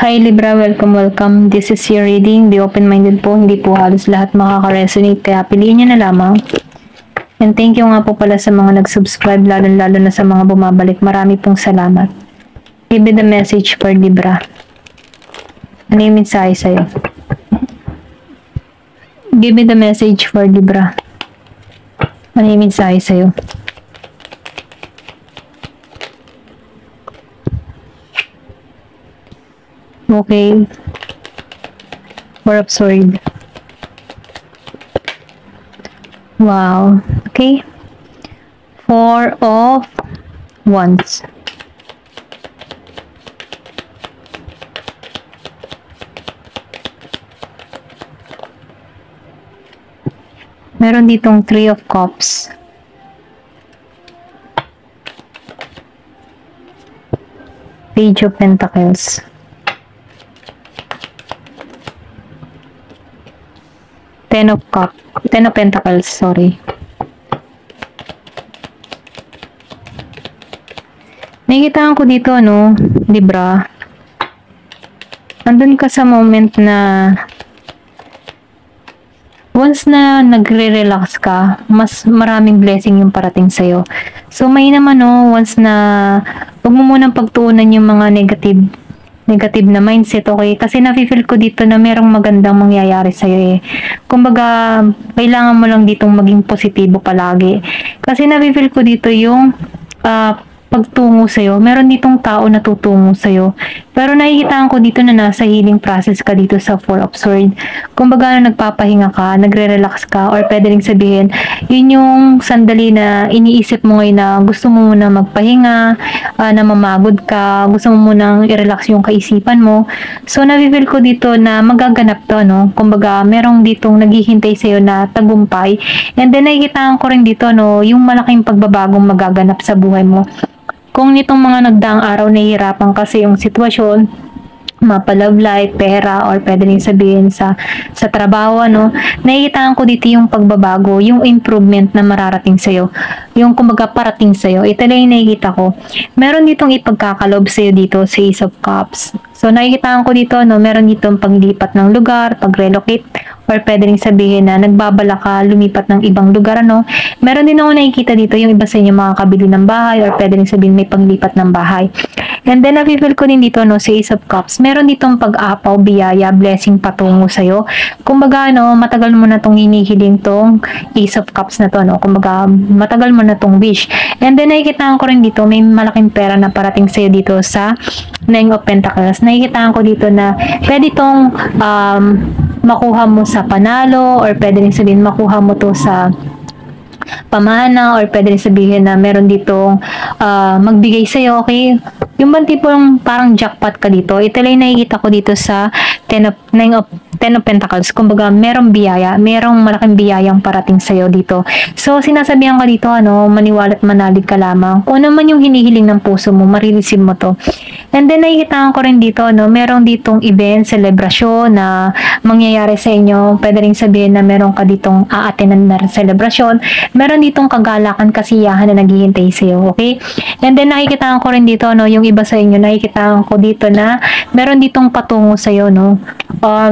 Hi Libra, welcome. This is your reading. Be open-minded po, hindi po halos lahat makaka-resonate, kaya piliin nyo na lamang. And thank you nga po pala sa mga nag-subscribe, lalo na sa mga bumabalik. Marami pong salamat. Give me the message for Libra. Ano yung mensahe sa'yo? Give me the message for Libra. Ano yung mensahe sa'yo? Okay. Four of Swords. Wow. Okay. Four of Wands. Meron ditong Three of Cups. Page of Pentacles. Ten of Pentacles, sorry. Nakikitaan ko dito, no, Libra. Andun ka sa moment na once na nagre-relax ka, mas maraming blessing yung parating sa'yo. So, may naman, no, once na huwag mo munang pagtuunan yung mga negative na mindset, okay? Kasi nafe-feel ko dito na merong magandang mangyayari sa'yo eh. Kumbaga, kailangan mo lang ditong maging positibo palagi. Kasi nafe-feel ko dito yung pagtungo sa'yo. Meron ditong tao na tutungo sa'yo. Pero nakikitaan ko dito na nasa healing process ka dito sa Four of Swords. Kumbaga, nagpapahinga ka, nagre-relax ka, or pwede rin sabihin, yun yung sandali na iniisip mo ngayon na gusto mo muna magpahinga, na mamagod ka, gusto mo munang i-relax yung kaisipan mo. So, nafe-feel ko dito na magaganap to, no? Kumbaga, merong ditong naghihintay sa'yo na tagumpay. And then, nakikitaan ko rin dito, no, yung malaking pagbabagong magaganap sa buhay mo. Kung nitong mga nagdaang araw nahihirapan kasi yung sitwasyon, mapa-love life, pera, or pwede rin sabihin sa trabaho, ano, nakikitaan ko dito yung pagbabago, yung improvement na mararating sa'yo. Yung kumbaga parating sa'yo. Ito lang yung nakikita ko. Meron ditong ipagkakalob sa'yo dito sa Ace of Cups. So, nakikitaan ko dito, no, meron ditong paglipat ng lugar, pag-relocate, or pwede rin sabihin na nagbabala ka, lumipat ng ibang lugar, ano. Meron din ako nakikita dito yung iba sa inyo makakabili ng bahay, or pwede rin sabihin may paglipat ng bahay. And then, nafe-feel ko din dito, no, sa Ace of Cups, meron ditong pag-apaw, biyaya, blessing patungo sa'yo. Kumbaga, no, matagal mo na tong hinihiling tong Ace of Cups na to, no. Kumbaga, matagal mo na tong wish. And then, nakikitaan ko rin dito, may malaking pera na parating sa'yo dito sa Nine of Pentacles. Nakikitaan ko dito na pwede tong makuha mo sa panalo, or pwede rin sabihin makuha mo to sa pamana, or pwede rin sabihin na meron ditong magbigay sa'yo, okay? Yung bang tipong parang jackpot ka dito, ito lang nakikita ko dito sa Ten of Pentacles. Kumbaga, merong biyaya, merong malaking biyayang parating sa'yo dito. So, sinasabihan ka dito, ano, maniwala at manalig ka lamang. Kung ano man yung hinihiling ng puso mo, marireceive mo to. And then, nakikitaan ko rin dito, no, merong ditong event, celebration na mangyayari sa inyo. Pwede rin sabihin na meron ka ditong aatenan na celebration. Meron ditong kagalakan, kasiyahan na naghihintay sa'yo, okay? And then, nakikitaan ko rin dito, no, yung iba sa inyo, nakikitaan ko dito na meron ditong patungo sa'yo, no.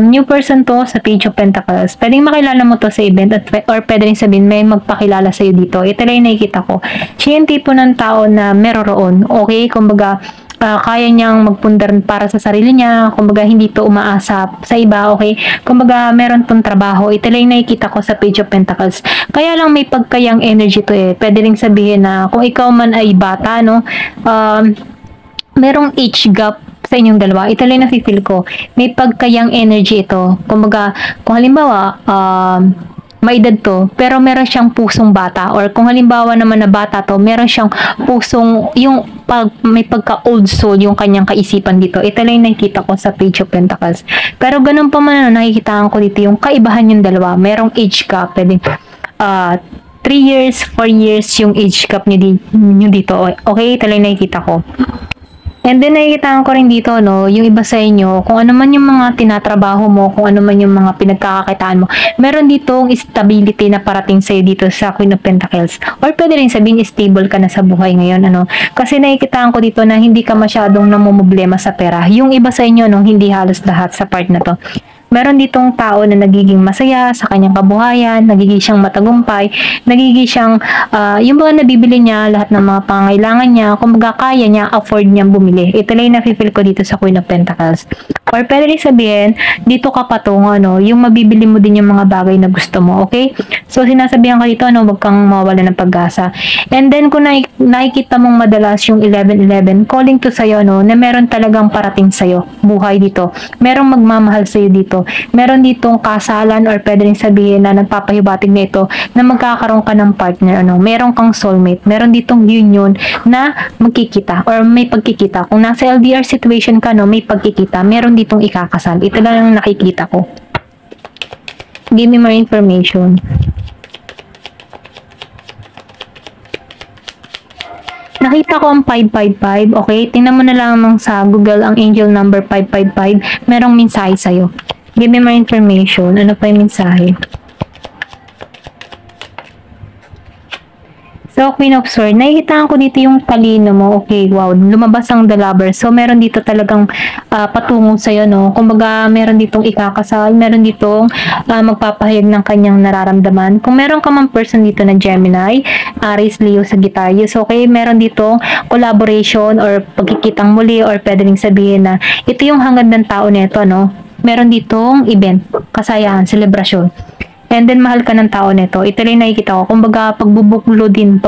New person to sa Page of Pentacles. Pwedeng makilala mo to sa event, or pwede rin sabihin may magpakilala sa'yo dito. Ito lang yung nakikita ko. Siya yung tipo ng tao na meron, okay? Kumbaga, kaya niyang magpundar para sa sarili niya. Kumbaga, hindi to umaasa sa iba, okay? Kumbaga, meron tong trabaho. Ito lang yung nakikita ko sa Page of Pentacles. Kaya lang may pagkayang energy to eh. Pwede rin sabihin na kung ikaw man ay bata, no? Merong age gap sa inyong dalawa. Ito lang na-feel ko. May pagkayang energy ito. Kumbaga, kung halimbawa, may edad to, pero meron siyang pusong bata. Or kung halimbawa naman na bata to, meron siyang pusong, may pagka-old soul yung kanyang kaisipan dito. Ito lang yung nakikita ko sa Page of Pentacles. Pero ganun pa man, nakikitaan ko dito yung kaibahan yung dalawa. Merong age gap. Pwede, 3 years, 4 years yung age gap nyo dito. Okay, ito lang nakikita ko. And then nakikita ko rin dito, no, yung iba sa inyo, kung ano man yung mga tinatrabaho mo, kung ano man yung mga pinagkakakitaan mo, meron ditong stability na parating sa'yo dito sa Queen of Pentacles. Or pwede rin sabihin, stable ka na sa buhay ngayon, ano. Kasi nakikita ko dito na hindi ka masyadong namumblema sa pera. Yung iba sa inyo, no, hindi halos lahat sa part na to. Meron ditong tao na nagiging masaya sa kanyang kabuhayan, nagiging siyang matagumpay, nagiging siyang, yung mga nabibili niya, lahat ng mga pangailangan niya, kumbaga kaya niya, afford niyang bumili. Ito lang yung nafe-feel ko dito sa Queen of Pentacles. Or pwede rin sabihin, dito ka patungo, no, yung mabibili mo din yung mga bagay na gusto mo, okay? So, sinasabihan ka dito, no, wag kang mawala ng pag-asa. And then, kung nakikita mong madalas yung 11-11, calling to sa'yo, no, na meron talagang parating sa'yo, buhay dito. Merong magmamahal sa'yo dito. Meron ditong kasalan or pwede rin sabihin na nagpapahibatig na ito na magkakaroon ka ng partner, ano, meron kang soulmate. Meron ditong union na magkikita or may pagkikita. Kung nasa LDR situation ka, no, may pagkikita. Meron ditong ikakasal. Ito lang ang nakikita ko. Give me more information. Nakita ko ang 555. Okay, tingnan mo na lamang sa Google ang angel number 555. Merong mensahe sa'yo. Give me more information. Ano pa yung mensahe? So, Queen of Swords, nakikita ko dito yung talino mo. Okay, wow. Lumabas ang The Lover. So, meron dito talagang patungo sa'yo, no? Kumbaga, meron ditong ikakasal. Meron ditong magpapahayag ng kanyang nararamdaman. Kung meron ka man person dito na Gemini, Aries, Leo, Sagittarius, okay, meron ditong collaboration or pagkikitang muli or pwede rin sabihin na ito yung hangad ng tao nito, no? Meron ditong event, kasayahan, celebration. And then, mahal ka ng tao nito. Ito rin nakikita ko. Kumbaga, pagbubuklo din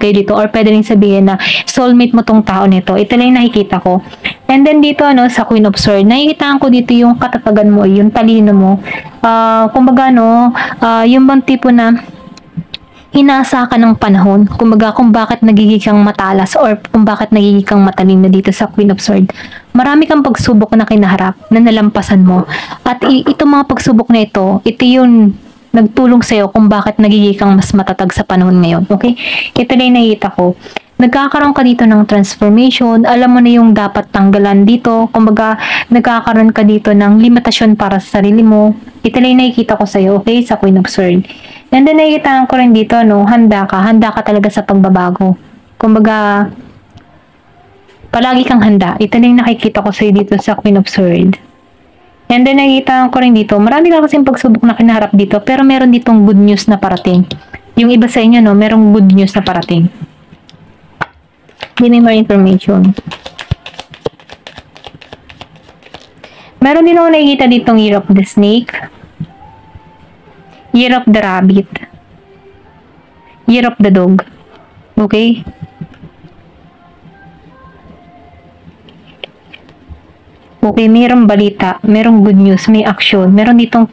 kayo dito or pwede rin sabihin na soulmate mo tong tao nito. Ito rin nakikita ko. And then, dito, ano, sa Queen of Swords, nakikita ko dito yung katatagan mo, yung talino mo. Kumbaga, no, yung bang tipo na inaasa ka ng panahon. Kumbaga, kung bakit nagiging kang matalas or kung bakit nagiging kang matalino dito sa Queen of Swords. Marami kang pagsubok na kinaharap na nalampasan mo. At itong mga pagsubok na ito yung nagtulong sa'yo kung bakit nagiging kang mas matatag sa panahon ngayon. Okay? Ito na yung nakita ko. Nagkakaroon ka dito ng transformation. Alam mo na yung dapat tanggalan dito. Kumbaga, nagkakaroon ka dito ng limitasyon para sa sarili mo. Ito na yung nakikita ko sa'yo. Okay? Sa Queen of Swords. And then, nakikita ko rin dito, no? Handa ka talaga sa pagbabago. Kumbaga, palagi kang handa. Ito na yung nakikita ko sa'yo dito sa Queen of Swords. And then, nakikita ko rin dito, marami ka kasing pagsubok na kinaharap dito, pero meron ditong good news na parating. Yung iba sa inyo, no, merong good news na parating. Give me more information. Meron din ako nakikita ditong Year of the Snake, Year of the Rabbit, Year of the Dog. Okay? Okay, mayroong balita, mayroong good news, may action, meron ditong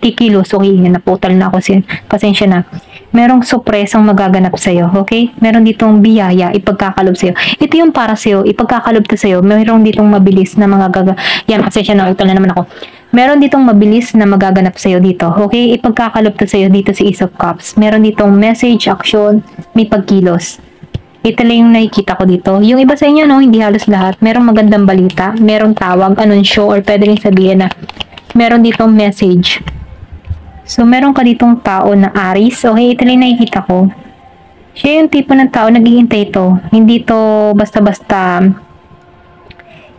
kikilos, okay, naputal na ako, pasensya na. Merong sorpresang magaganap sa'yo, okay? Meron ditong biyaya, ipagkakalob sa'yo. Ito yung para sa'yo, ipagkakalob to sa'yo, meron ditong mabilis na yan, pasensya na, utal na naman ako. Meron ditong mabilis na magaganap sa'yo dito, okay? Ipagkakalob to sa'yo dito si Ace of Cups. Meron ditong message, action, may pagkilos. Ito lang yung nakikita ko dito. Yung iba sa inyo, no, hindi halos lahat. Merong magandang balita, merong tawag, anunsyo, or pwede rin sabihin na meron ditong message. So, meron ka ditong tao na Aries. Okay, ito lang yung nakikita ko. Siya yung tipo ng tao, nag-iintay ito. Hindi to basta-basta.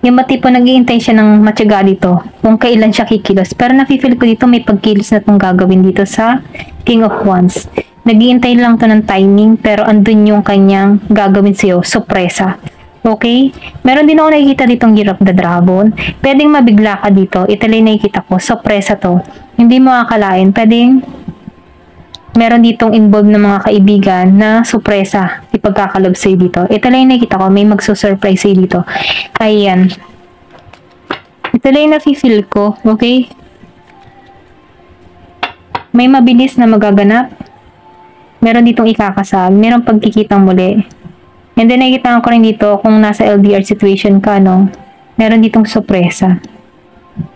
Yung tipo nag-iintay siya ng matyaga dito kung kailan siya kikilos. Pero nafe-feel ko dito may pagkilos na itong gagawin dito sa King of Wands. Nag-iintay lang to ng timing pero andun yung kanyang gagawin sa'yo, sorpresa. Okay? Meron din ako nakikita ditong Year of the Dragon. Pwedeng mabigla ka dito. Ito lang nakikita ko. Sorpresa to. Hindi mo akalain. Pwedeng meron ditong involved na mga kaibigan na sorpresa ipagkakalob sa'yo dito. Ito lang nakikita ko. May magsusurprise sa'yo dito. Ayan. Ito lang nafe-feel ko. Okay? May mabilis na magaganap. Meron ditong ikakasal, meron pagkikitang muli. And then, nakikita ko rin dito, kung nasa LDR situation ka, no, meron ditong sorpresa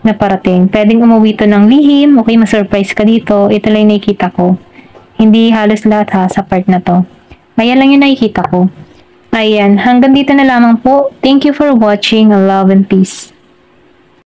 na parating. Pwedeng umuwi to ng lihim, okay, ma-surprise ka dito. Ito lang yung nakikita ko. Hindi halos lahat ha, sa part na to. Kaya lang yung nakikita ko. Ayan, hanggang dito na lamang po. Thank you for watching. Love and peace.